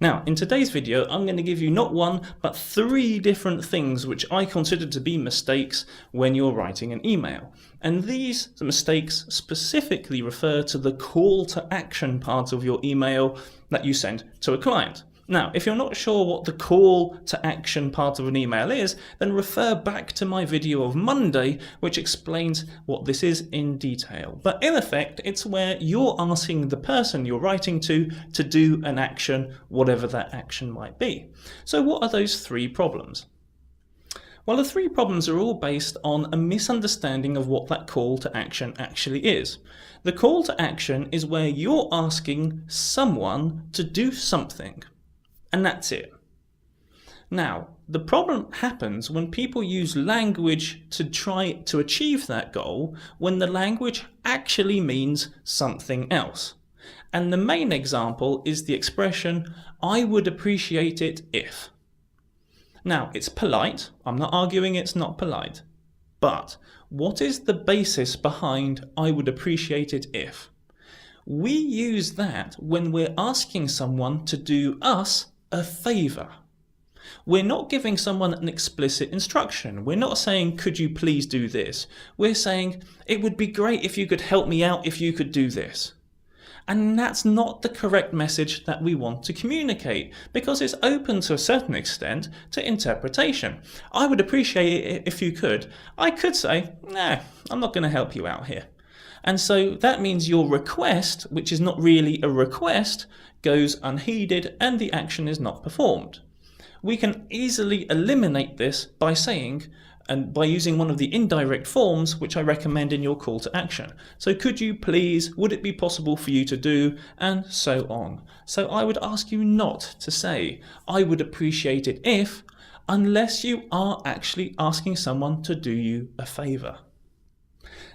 Now, in today's video, I'm going to give you not one, but 3 different things which I consider to be mistakes when you're writing an email. And these mistakes specifically refer to the call to action part of your email that you send to a client. Now, if you're not sure what the call to action part of an email is, then refer back to my video of Monday, which explains what this is in detail. But in effect, it's where you're asking the person you're writing to do an action, whatever that action might be. So what are those 3 problems? Well, the 3 problems are all based on a misunderstanding of what that call to action actually is. The call to action is where you're asking someone to do something. And that's it. Now, the problem happens when people use language to try to achieve that goal when the language actually means something else. And the main example is the expression, "I would appreciate it if." Now, it's polite. I'm not arguing it's not polite. But what is the basis behind "I would appreciate it if"? We use that when we're asking someone to do us a favor. We're not giving someone an explicit instruction. We're not saying, "Could you please do this?" We're saying, "It would be great if you could help me out if you could do this." And that's not the correct message that we want to communicate, because it's open to a certain extent to interpretation. "I would appreciate it if you could." I could say, "Nah, I'm not going to help you out here." And so that means your request, which is not really a request, goes unheeded and the action is not performed. We can easily eliminate this by saying, and by using one of the indirect forms which I recommend in your call to action. So could you please, would it be possible for you to do, and so on. So I would ask you not to say, "I would appreciate it if," unless you are actually asking someone to do you a favor.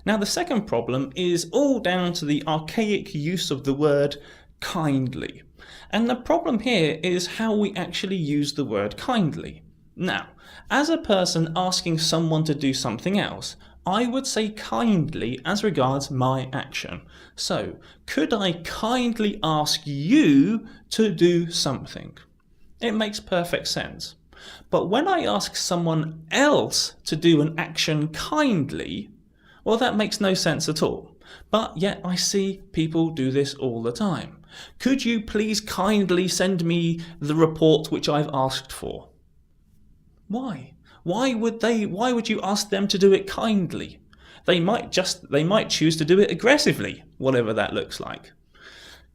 Now, the second problem is all down to the archaic use of the word kindly. And the problem here is how we actually use the word kindly. Now, as a person asking someone to do something else, I would say kindly as regards my action. So, could I kindly ask you to do something? It makes perfect sense. But when I ask someone else to do an action kindly, well, that makes no sense at all. But yet I see people do this all the time. "Could you please kindly send me the report which I've asked for?" Why? Why would you ask them to do it kindly? They might choose to do it aggressively, whatever that looks like.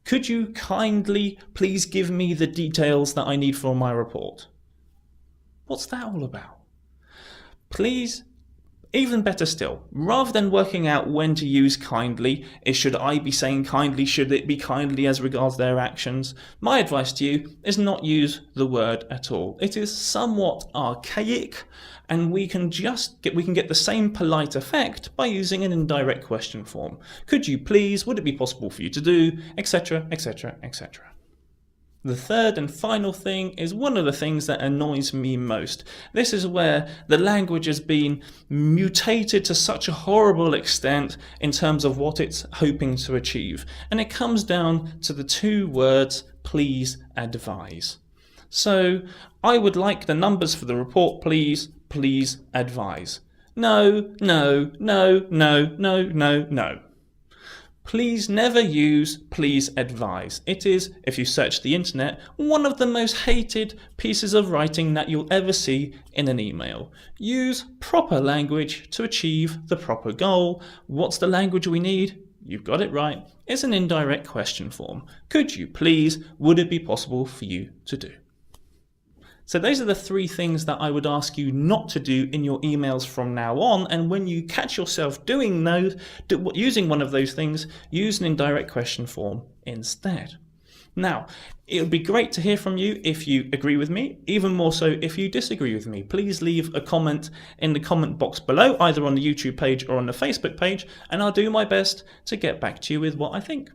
"Could you kindly please give me the details that I need for my report?" What's that all about? Please. Even better still, rather than working out when to use kindly, should I be saying kindly, should it be kindly as regards their actions? My advice to you is not use the word at all. It is somewhat archaic, and we can get the same polite effect by using an indirect question form. "Could you please, would it be possible for you to do, etc, etc, etc. The third and final thing is one of the things that annoys me most. This is where the language has been mutated to such a horrible extent in terms of what it's hoping to achieve. And it comes down to the 2 words, "please advise." So, "I would like the numbers for the report, please. Please advise." No, no, no, no, no, no, no. Please never use "please advise." It is, if you search the internet, one of the most hated pieces of writing that you'll ever see in an email. Use proper language to achieve the proper goal. What's the language we need? You've got it right. It's an indirect question form. "Could you please, would it be possible for you to do?" So those are the 3 things that I would ask you not to do in your emails from now on, and when you catch yourself doing those, using one of those things, use an indirect question form instead. Now, it would be great to hear from you if you agree with me, even more so if you disagree with me. Please leave a comment in the comment box below, either on the YouTube page or on the Facebook page, and I'll do my best to get back to you with what I think.